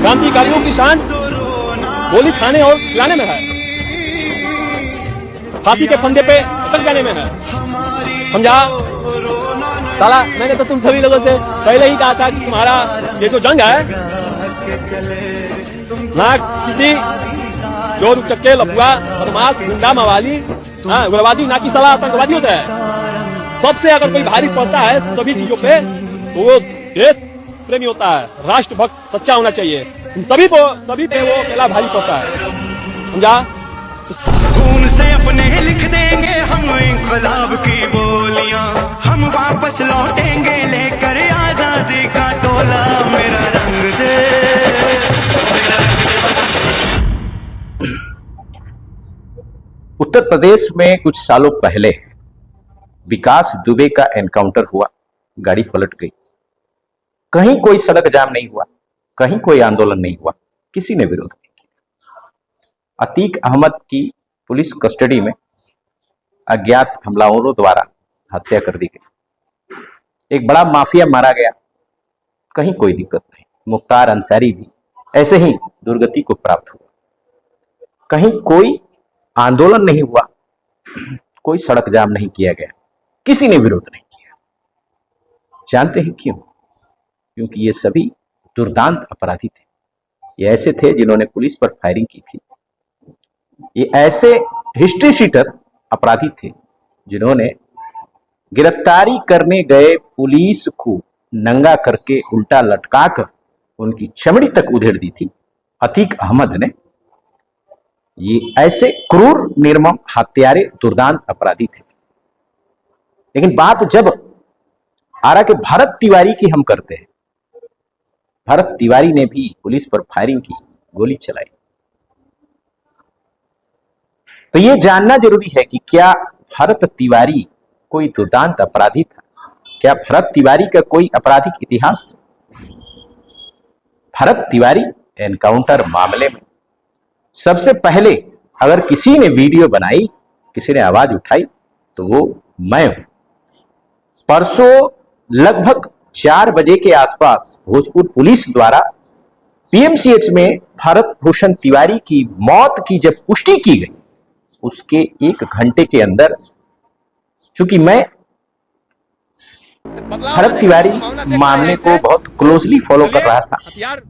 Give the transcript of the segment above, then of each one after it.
क्रांतिकारियों की शान गोली खाने और खिलाने में है, फांसी के फंदे पे उतर जाने में है। समझा? साला मैंने तो तुम सभी लोगों से पहले ही कहा था कि तुम्हारा ये जो जंग है ना किसी चोर उचक्के लफुआ बदमाश गुंडा मवाली उग्रवादी ना की सलाह आतंकवादी होता है। सबसे अगर कोई भारी पड़ता है सभी चीजों पे तो वो देश प्रेमी होता है, राष्ट्रभक्त सच्चा होना चाहिए। सभी पे वो अकेला भारी पड़ता है। समझा? खून से अपने लिख देंगे हम इंकलाब की बोलियां, हम वापस लौटेंगे लेकर आजादी का टोला। मेरा रंग दे। उत्तर प्रदेश में कुछ सालों पहले विकास दुबे का एनकाउंटर हुआ, गाड़ी पलट गई। कहीं कोई सड़क जाम नहीं हुआ, कहीं कोई आंदोलन नहीं हुआ, किसी ने विरोध नहीं किया। अतीक अहमद की पुलिस कस्टडी में अज्ञात हमलावरों द्वारा हत्या कर दी गई। एक बड़ा माफिया मारा गया, कहीं कोई दिक्कत नहीं। मुख्तार अंसारी भी ऐसे ही दुर्गति को प्राप्त हुआ। कहीं कोई आंदोलन नहीं हुआ, कोई सड़क जाम नहीं किया गया, किसी ने विरोध नहीं किया। जानते हैं क्यों? क्योंकि ये सभी दुर्दांत अपराधी थे। ये ऐसे थे जिन्होंने पुलिस पर फायरिंग की थी। ये ऐसे हिस्ट्री शीटर अपराधी थे जिन्होंने गिरफ्तारी करने गए पुलिस को नंगा करके उल्टा लटकाकर उनकी चमड़ी तक उधेड़ दी थी। अतीक अहमद ने। ये ऐसे क्रूर निर्मम हत्यारे दुर्दांत अपराधी थे। लेकिन बात जब आरा के भरत तिवारी की हम करते हैं, भरत तिवारी ने भी पुलिस पर फायरिंग की, गोली चलाई। तो ये जानना जरूरी है कि क्या भरत तिवारी कोई दुर्दांत अपराधी था? क्या भरत तिवारी का कोई आपराधिक इतिहास था? भरत तिवारी एनकाउंटर मामले में सबसे पहले अगर किसी ने वीडियो बनाई, किसी ने आवाज उठाई, तो वो मैं हूं। परसों लगभग 4 बजे के आसपास भोजपुर पुलिस द्वारा पीएमसीएच में भरत भूषण तिवारी की मौत की जब पुष्टि की गई, उसके 1 घंटे के अंदर, चूंकि मैं भरत तिवारी मामले को बहुत क्लोजली फॉलो कर रहा था,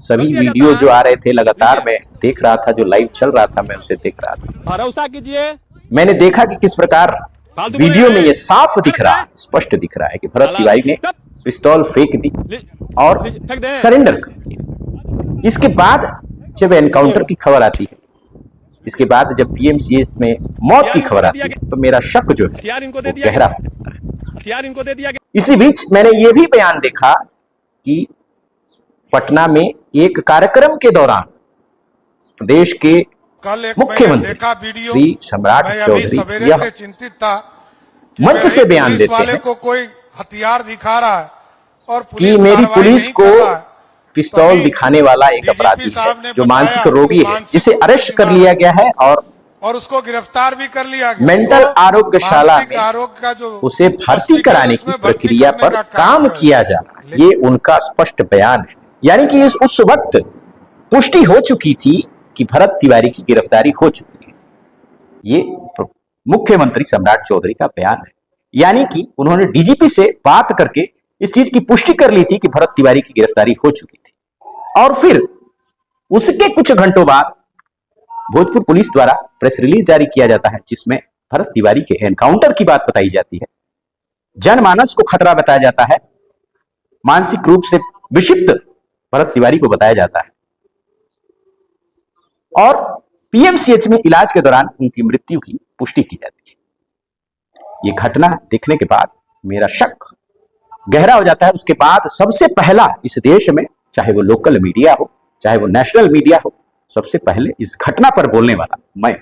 सभी वीडियो जो आ रहे थे लगातार मैं देख रहा था, जो लाइव चल रहा था मैं उसे देख रहा था। भरोसा कीजिए। मैंने देखा कि किस प्रकार वीडियो में यह साफ दिख रहा है, स्पष्ट दिख रहा है कि भरत तिवारी ने पिस्तौल फेंक दी और सरेंडर कर दिया। इसके बाद जब एनकाउंटर की खबर आती है, इसके बाद जब पीएमसीएच में मौत की खबर आती है, तो मेरा शक जो है वो गहरा हो जाता है। इसी बीच मैंने ये भी बयान देखा कि पटना में एक कार्यक्रम के दौरान प्रदेश के मुख्यमंत्री श्री सम्राट चौधरी यह मंच से बयान देते हैं को कोई हथियार दिखा रहा है और कि मेरी पुलिस को पिस्तौल दिखाने वाला एक अपराधी है जो मानसिक रोगी है, जिसे अरेस्ट कर लिया गया है और उसको गिरफ्तार भी कर लिया गया। मेंटल आरोग्यशाला में उसे भर्ती कराने की प्रक्रिया पर काम किया जा रहा है, ये उनका स्पष्ट बयान है। यानी कि उस वक्त पुष्टि हो चुकी थी कि भरत तिवारी की गिरफ्तारी हो चुकी है। ये मुख्यमंत्री सम्राट चौधरी का बयान है। यानी कि उन्होंने डीजीपी से बात करके इस चीज की पुष्टि कर ली थी कि भरत तिवारी की गिरफ्तारी हो चुकी थी। और फिर उसके कुछ घंटों बाद भोजपुर पुलिस द्वारा प्रेस रिलीज जारी किया जाता है, जिसमें भरत तिवारी के एनकाउंटर की बात बताई जाती है, जनमानस को खतरा बताया जाता है, मानसिक रूप से विक्षिप्त भरत तिवारी को बताया जाता है और पीएमसीएच में इलाज के दौरान उनकी मृत्यु की पुष्टि की जाती है। यह घटना देखने के बाद मेरा शक गहरा हो जाता है। उसके बाद सबसे पहला इस देश में, चाहे वो लोकल मीडिया हो चाहे वो नेशनल मीडिया हो, सबसे पहले इस घटना पर बोलने वाला मैं।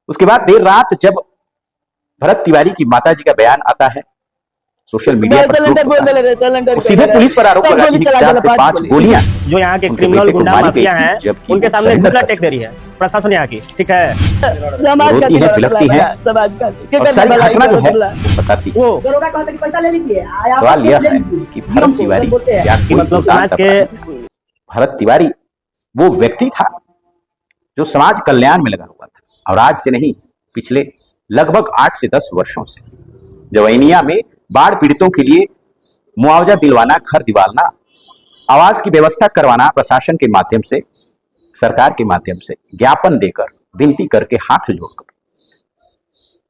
उसके बाद देर रात जब भरत तिवारी की माताजी का बयान आता है सोशल मीडिया पर, सीधे पुलिस पर आरोप लगा कि 4 से 5 गोलियां जो यहाँ के क्रिमिनल गुंडा माफिया हैं उनके सामने खुला टेक दे रही है प्रशासन यहाँ की, ठीक है, रोती है, बिलखती है और सारी घटना जो है बताती है। सवाल यह है कि भरत तिवारी क्या मतलब समाज के भरत तिवारी वो व्यक्ति था जो समाज कल्याण में लगा हुआ था। और आज से नहीं, पिछले लगभग 8 से 10 वर्षों से जवैनिया में बाढ़ पीड़ितों के लिए मुआवजा दिलवाना, घर दिलवाना, आवास की व्यवस्था करवाना, प्रशासन के माध्यम से, सरकार के माध्यम से ज्ञापन देकर, विनती करके, हाथ जोड़कर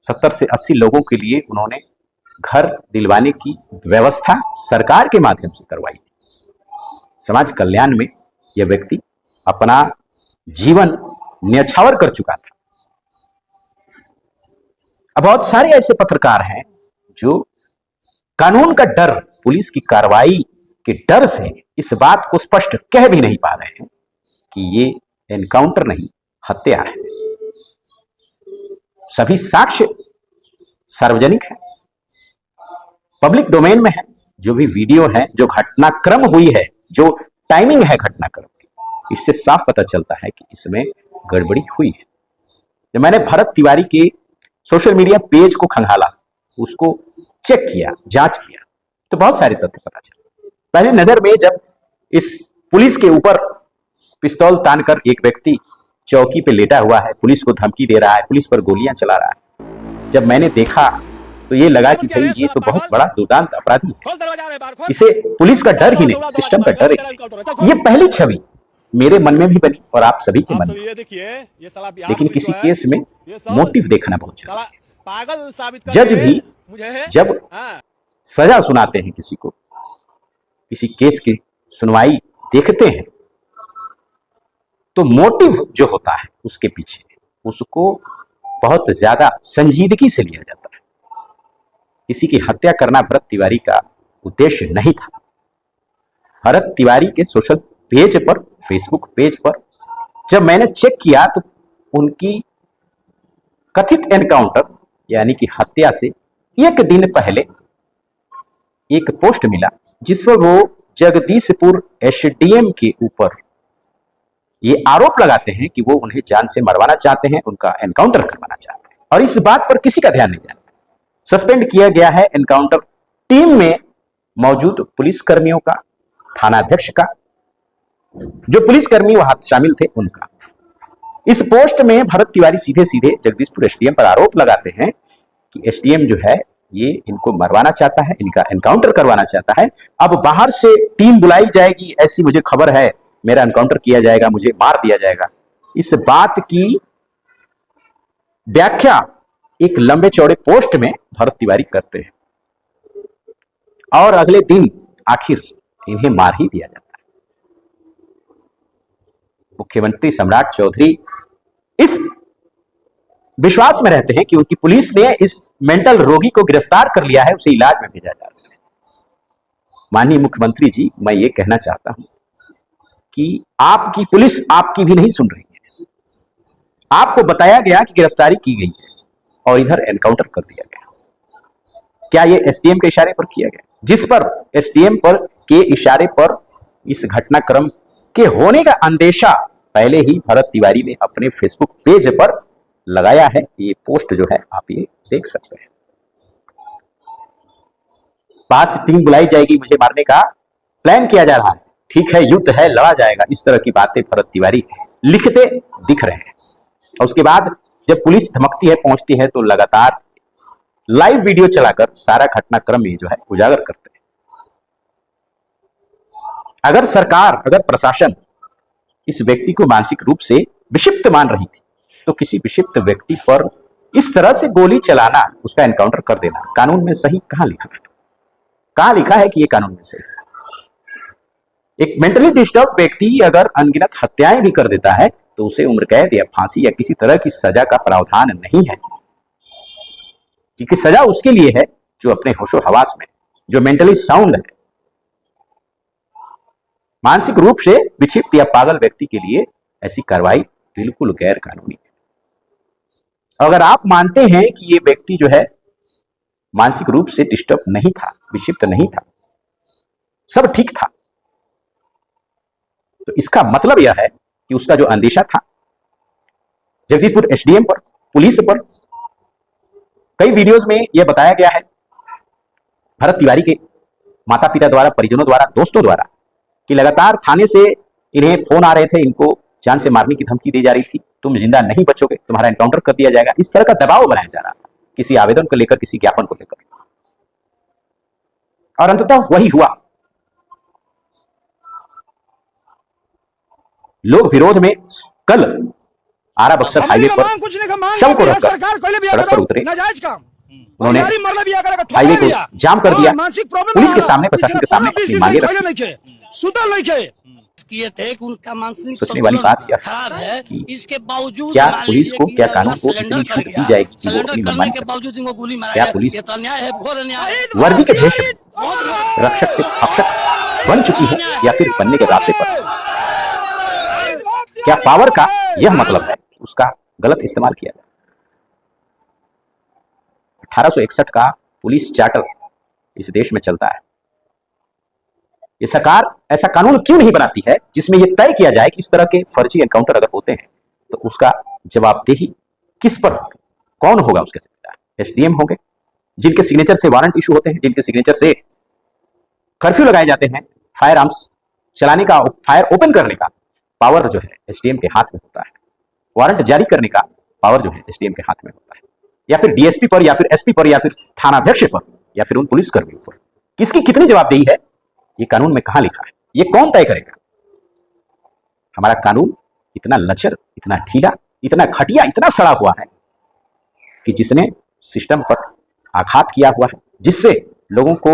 70 से 80 लोगों के लिए उन्होंने घर दिलवाने की व्यवस्था सरकार के माध्यम से करवाई थी। समाज कल्याण में यह व्यक्ति अपना जीवन न्यौछावर कर चुका था। अब बहुत सारे ऐसे पत्रकार हैं जो कानून का डर, पुलिस की कार्रवाई के डर से इस बात को स्पष्ट कह भी नहीं पा रहे हैं कि ये एनकाउंटर नहीं, हत्या है। सभी साक्ष्य सार्वजनिक है, पब्लिक डोमेन में है। जो भी वीडियो है, जो घटनाक्रम हुई है, जो टाइमिंग है घटनाक्रम की, इससे साफ पता चलता है कि इसमें गड़बड़ी हुई है। जब मैंने भरत तिवारी के सोशल मीडिया पेज को खंगाला, उसको चेक किया, जांच किया, तो बहुत सारे तथ्य पता चले। पहली नजर में जब इस पुलिस के ऊपर पिस्तौल तानकर एक व्यक्ति चौकी पे लेटा हुआ है, पुलिस को धमकी दे रहा है, पुलिस पर गोलियां चला रहा है, जब मैंने देखा तो ये लगा कि भाई ये तो बहुत बड़ा दुर्दांत अपराधी है, इसे पुलिस का डर ही नहीं, सिस्टम का डर ही। ये पहली छवि मेरे मन में भी बनी और आप सभी के मन में। लेकिन किसी केस में मोटिव देखना बहुत जरूरी। जज भी जब सजा सुनाते हैं किसी को, किसी केस की सुनवाई देखते हैं, तो मोटिव जो होता है उसके पीछे, उसको बहुत ज्यादा संजीदगी से लिया जाता है। किसी की हत्या करना भरत तिवारी का उद्देश्य नहीं था। भरत तिवारी के सोशल पेज पर, फेसबुक पेज पर जब मैंने चेक किया तो उनकी कथित एनकाउंटर यानी कि हत्या से एक दिन पहले एक पोस्ट मिला, जिस पर वो जगदीशपुर एसडीएम के ऊपर ये आरोप लगाते हैं कि वो उन्हें जान से मरवाना चाहते हैं, उनका एनकाउंटर करवाना चाहते हैं। और इस बात पर किसी का ध्यान नहीं जाता। सस्पेंड किया गया है एनकाउंटर टीम में मौजूद पुलिस कर्मियों का, थाना अध्यक्ष का, जो पुलिसकर्मी वहां शामिल थे उनका। इस पोस्ट में भरत तिवारी सीधे सीधे जगदीशपुर एसडीएम पर आरोप लगाते हैं कि एसडीएम जो है ये इनको मरवाना चाहता है, इनका एनकाउंटर करवाना चाहता है। अब बाहर से टीम बुलाई जाएगी, ऐसी मुझे खबर है, मेरा एनकाउंटर किया जाएगा, मुझे मार दिया जाएगा। इस बात की व्याख्या एक लंबे चौड़े पोस्ट में भरत तिवारी करते हैं और अगले दिन आखिर इन्हें मार ही दिया जाता है। मुख्यमंत्री सम्राट चौधरी इस विश्वास में रहते हैं कि उनकी पुलिस ने इस मेंटल रोगी को गिरफ्तार कर लिया है, उसे इलाज में भेजा जा रहा है। माननीय मुख्यमंत्री जी, मैं ये कहना चाहता हूं कि आपकी पुलिस आपकी भी नहीं सुन रही है। आपको बताया गया कि गिरफ्तारी की गई है और इधर एनकाउंटर कर दिया गया। क्या ये एसडीएम के इशारे पर किया गया? जिस पर एसडीएम पर के इशारे पर इस घटनाक्रम के होने का अंदेशा पहले ही भरत तिवारी ने अपने फेसबुक पेज पर लगाया है। ये पोस्ट जो है आप ये देख सकते हैं। पास टीम बुलाई जाएगी, मुझे मारने का प्लान किया जा रहा है, ठीक है, युद्ध है, लड़ा जाएगा, इस तरह की बातें भरत तिवारी लिखते दिख रहे हैं। और उसके बाद जब पुलिस धमकती है, पहुंचती है, तो लगातार लाइव वीडियो चलाकर सारा घटनाक्रम ये जो है उजागर करते हैं। अगर सरकार, अगर प्रशासन इस व्यक्ति को मानसिक रूप से विक्षिप्त मान रही थी, तो किसी विक्षिप्त व्यक्ति पर इस तरह से गोली चलाना, उसका एनकाउंटर कर देना कानून में सही कहां लिखा है? कहां लिखा है कि ये कानून में सही है? एक मेंटली डिस्टर्ब व्यक्ति अगर अनगिनत हत्याएं भी कर देता है तो उसे उम्र कैद या फांसी या किसी तरह की सजा का प्रावधान नहीं है, क्योंकि सजा उसके लिए है जो अपने होशो हवास में, जो मेंटली साउंड है। मानसिक रूप से विक्षिप्त या पागल व्यक्ति के लिए ऐसी कार्रवाई बिल्कुल गैर कानूनी है। अगर आप मानते हैं कि ये व्यक्ति जो है मानसिक रूप से डिस्टर्ब नहीं था, विक्षिप्त नहीं था, सब ठीक था, तो इसका मतलब यह है कि उसका जो अंदेशा था जगदीशपुर एसडीएम पर, पुलिस पर, कई वीडियोस में यह बताया गया है भरत तिवारी के माता पिता द्वारा, परिजनों द्वारा, दोस्तों द्वारा, कि लगातार थाने से इन्हें फोन आ रहे थे, इनको जान से मारने की धमकी दी जा रही थी, तुम जिंदा नहीं बचोगे, तुम्हारा एनकाउंटर कर दिया जाएगा। इस तरह का दबाव बनाया जा रहा था किसी आवेदन को लेकर, किसी ज्ञापन को लेकर, और अंततः वही हुआ। लोग विरोध में कल आरा बक्सर हाईवे पर शव को रखकर सड़क पर उतरे। उन्होंने हाईवे को जाम कर दिया, पुलिस के सामने, प्रशासन के सामने अपनी मांगे रखी। किए थे कि उनका मानसिक सोचने वाली बात यह खराब है, कि इसके बावजूद क्या पुलिस को, क्या कानून को इतनी छूट दी जाएगी कि वो अपनी मनमानी कर बावजूद इनको गोली मारा क्या है? पुलिस ये तो अन्याय है, घोर अन्याय है। वर्दी के भेष में रक्षक से भक्षक बन चुकी है या फिर बनने के रास्ते पर? क्या पावर का यह मतलब है कि उसका गलत इस्तेमाल किया जाए? 1861 का पुलिस चार्टर इस देश में चलता है। ये सरकार ऐसा कानून क्यों नहीं बनाती है जिसमें यह तय किया जाए कि इस तरह के फर्जी एनकाउंटर अगर होते हैं तो उसका जवाबदेही किस पर होगी, कौन होगा उसके जिम्मेदार? एसडीएम होंगे, जिनके सिग्नेचर से वारंट इशू होते हैं, जिनके सिग्नेचर से कर्फ्यू लगाए जाते हैं। फायर आर्म्स चलाने का, फायर ओपन करने का पावर जो है एसडीएम के हाथ में होता है। वारंट जारी करने का पावर जो है एसडीएम के हाथ में होता है, या फिर डीएसपी पर, या फिर एसपी पर, या फिर थानाध्यक्ष पर, या फिर उन पुलिस कर्मियों पर। किसकी कितनी जवाबदेही है, ये कानून में कहां लिखा है? ये कौन तय करेगा? हमारा कानून इतना लचर, इतना ढीला, इतना घटिया, इतना सड़ा हुआ है कि जिसने सिस्टम पर आघात किया हुआ है, जिससे लोगों को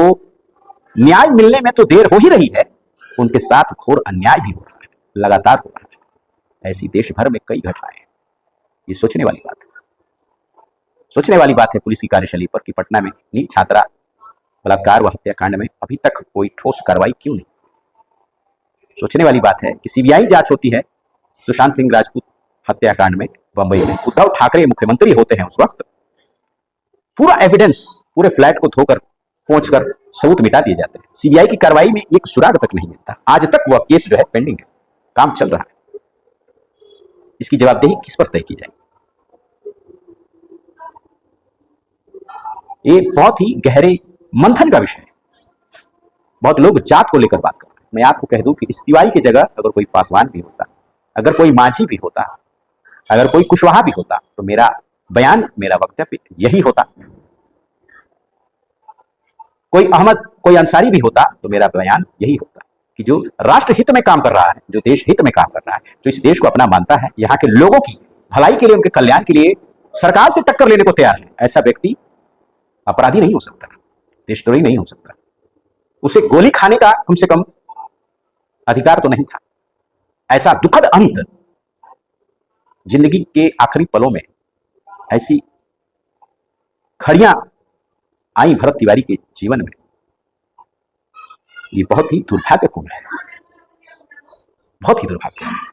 न्याय मिलने में तो देर हो ही रही है, उनके साथ घोर अन्याय भी हो रहा है, लगातार हो रहा है। ऐसी देश भर में कई घटनाएं हैं। ये सोचने वाली बात है, सोचने वाली बात है पुलिस की कार्यशैली पर कि पटना में नीट छात्रा बलात्कार व हत्याकांड में अभी तक कोई ठोस कार्रवाई क्यों नहीं? सोचने वाली बात है कि सीबीआई जांच होती है सुशांत सिंह राजपूत हत्याकांड में बंबई में, उद्धव ठाकरे मुख्यमंत्री होते हैं उस वक्त, पूरा एविडेंस पूरे फ्लैट को धोकर पहुंचकर सबूत मिटा दिए जाते हैं। सीबीआई की कार्रवाई में एक सुराग तक नहीं मिलता। आज तक वह केस जो है पेंडिंग है, काम चल रहा है। इसकी जवाबदेही किस पर तय की जाएगी? ये बहुत ही गहरे मंथन का विषय है। बहुत लोग जात को लेकर बात कर रहे हैं। मैं आपको कह दूं कि इस तिवारी की जगह अगर कोई पासवान भी होता, अगर कोई मांझी भी होता, अगर कोई कुशवाहा भी होता, तो मेरा बयान, मेरा वक्तव्य यही होता। कोई अहमद, कोई अंसारी भी होता तो मेरा बयान यही होता कि जो राष्ट्र हित में काम कर रहा है, जो देश हित में काम कर रहा है, जो इस देश को अपना मानता है, यहाँ के लोगों की भलाई के लिए, उनके कल्याण के लिए सरकार से टक्कर लेने को तैयार है, ऐसा व्यक्ति अपराधी नहीं हो सकता, देशद्रोही नहीं हो सकता। उसे गोली खाने का कम से कम अधिकार तो नहीं था। ऐसा दुखद अंत जिंदगी के आखिरी पलों में, ऐसी घड़ियां आई भरत तिवारी के जीवन में, ये बहुत ही दुर्भाग्यपूर्ण है, बहुत ही दुर्भाग्यपूर्ण है।